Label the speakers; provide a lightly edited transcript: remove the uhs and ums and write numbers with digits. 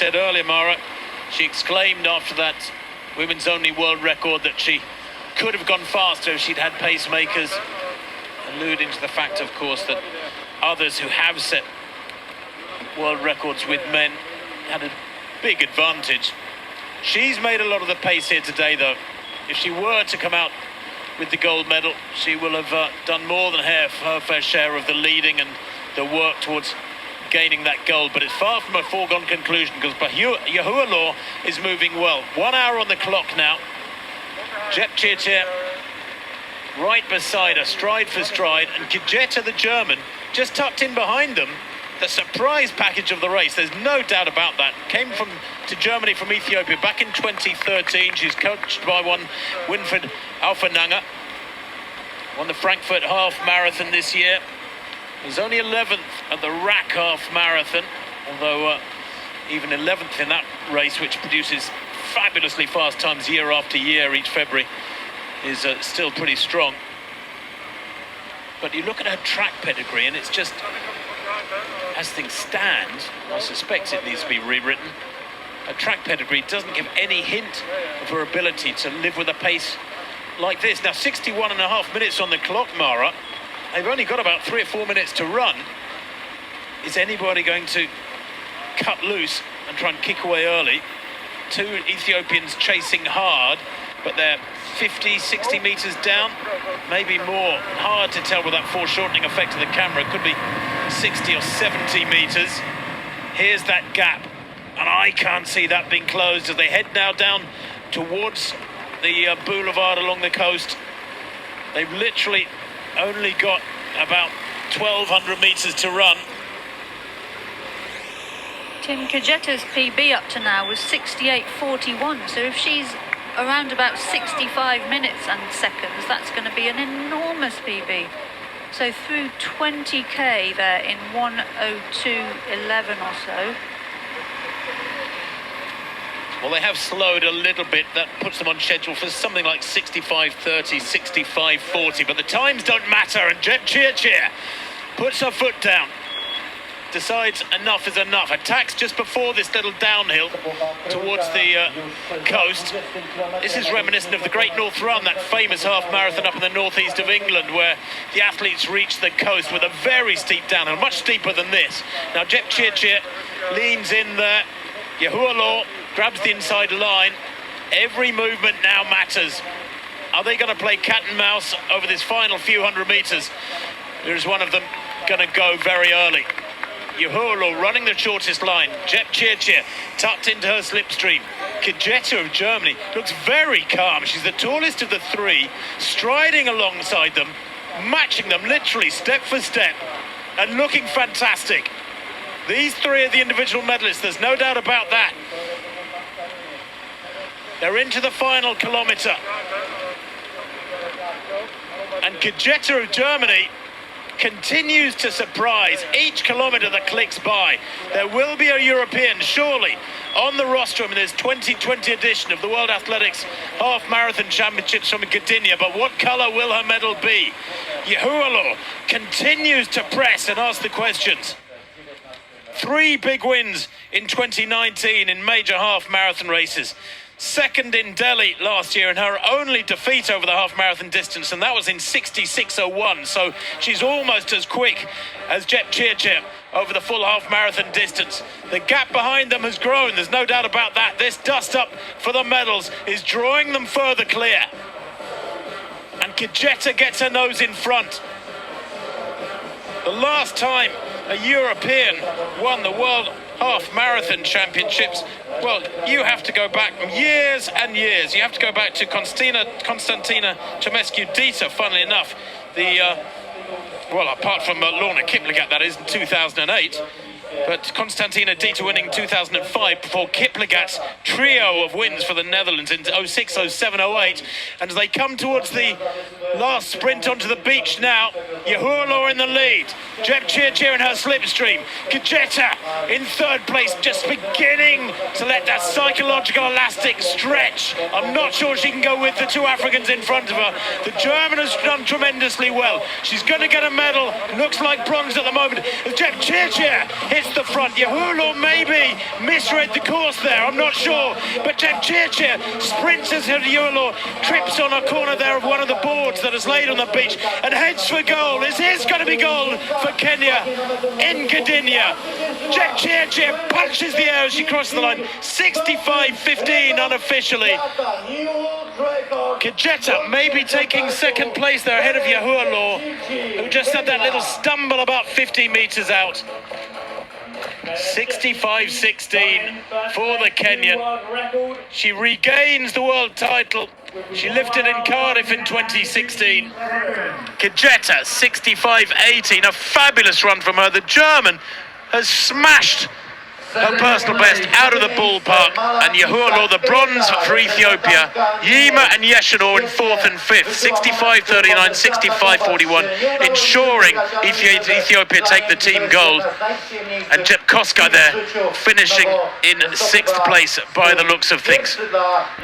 Speaker 1: said earlier, Mara, she exclaimed after that women's only world record that she could have gone faster if she'd had pacemakers, alluding to the fact, of course, that others who have set world records with men had a big advantage. She's made a lot of the pace here today, though. If she were to come out with the gold medal, she will have done more than her fair share of the leading and the work towards gaining that gold. But it's far from a foregone conclusion, because Jepchirchir is moving well. 1 hour on the clock now. Jepchirchir right beside her, stride for stride, and Gdynia, the German, just tucked in behind them. The surprise package of the race, there's no doubt about that. Came to Germany from Ethiopia back in 2013. She's coached by one Winfried Aufenanger. Won the Frankfurt half marathon this year. Was only 11th at the RAC half marathon, although even 11th in that race, which produces fabulously fast times year after year each February, is still pretty strong. But you look at her track pedigree, and it's just, as things stand, I suspect it needs to be rewritten. Her track pedigree doesn't give any hint of her ability to live with a pace like this. Now, 61.5 minutes on the clock, Mara. They've only got about 3 or 4 minutes to run. Is anybody going to cut loose and try and kick away early? Two Ethiopians chasing hard, but they're 50, 60 metres down, maybe more. Hard to tell with that foreshortening effect of the camera. It could be 60 or 70 metres. Here's that gap, and I can't see that being closed as they head now down towards the boulevard along the coast. They've literally only got about 1,200 metres to run.
Speaker 2: Tim, Gdynia's PB up to now was 68.41, so if she's around about 65 minutes and seconds, that's going to be an enormous PB. So through 20k there in 1:02.11 or so.
Speaker 1: Well, they have slowed a little bit. That puts them on schedule for something like 65.30, 65.40. But the times don't matter, and Jepchirchir puts her foot down. Decides enough is enough. Attacks just before this little downhill towards the coast. This is reminiscent of the Great North Run, that famous half marathon up in the northeast of England, where the athletes reach the coast with a very steep downhill, much steeper than this. Now Jepchirchir leans in there. Jepchirchir grabs the inside line. Every movement now matters. Are they going to play cat and mouse over this final few hundred metres? There's one of them going to go very early. Jepchirchir running the shortest line. Jepchirchir tucked into her slipstream. Gdynia of Germany looks very calm. She's the tallest of the three, striding alongside them, matching them literally step for step, and looking fantastic. These three are the individual medalists, there's no doubt about that. They're into the final kilometre. And Gdynia of Germany continues to surprise each kilometre that clicks by. There will be a European, surely, on the rostrum in this 2020 edition of the World Athletics Half Marathon Championships from Gdynia. But what colour will her medal be? Jepchirchir continues to press and ask the questions. 3 big wins in 2019 in major half marathon races. Second in Delhi last year, and her only defeat over the half marathon distance, and that was in 66.01. So she's almost as quick as Jepchirchir over the full half marathon distance. The gap behind them has grown, there's no doubt about that. This dust up for the medals is drawing them further clear. And Gdynia gets her nose in front. The last time a European won the World Half Marathon Championships, well, you have to go back years and years. You have to go back to Constantina Chemescu-Dita, funnily enough. Well, apart from Lorna Kiplagat, that is, in 2008. But Constantina Dita winning in 2005 before Kiplagat's trio of wins for the Netherlands in 06, 07, 08. And as they come towards the last sprint onto the beach now, Jepchirchir in the lead. Jepchirchir in her slipstream. Gdynia in third place, just beginning to let that psychological elastic stretch. I'm not sure she can go with the two Africans in front of her. The German has done tremendously well. She's going to get a medal. Looks like bronze at the moment. As Jepchirchir hits
Speaker 3: across the front. Yahulu maybe misread the course there, I'm not sure. But Jepchirchir sprints as Yahulu trips on a corner there of one of the boards that is laid on the beach and heads for goal. Is this going to be goal for Kenya in Gdynia? Jepchirchir punches the air as she crosses the line. 65-15 unofficially. Kejeta maybe taking second place there ahead of Yahulu, who just had that little stumble about 50 metres out. 65-16 for the Kenyan. She regains the world title. She lifted in Cardiff in 2016. Kejeta 65-18, a fabulous run from her. The German has smashed her personal best out of the ballpark, and Yahulu the bronze for Ethiopia. Yima and Yeshanor in 4th and 5th, 65-39, 65-41, ensuring Ethiopia take the team gold. And Jepkoska there finishing in 6th place by the looks of things.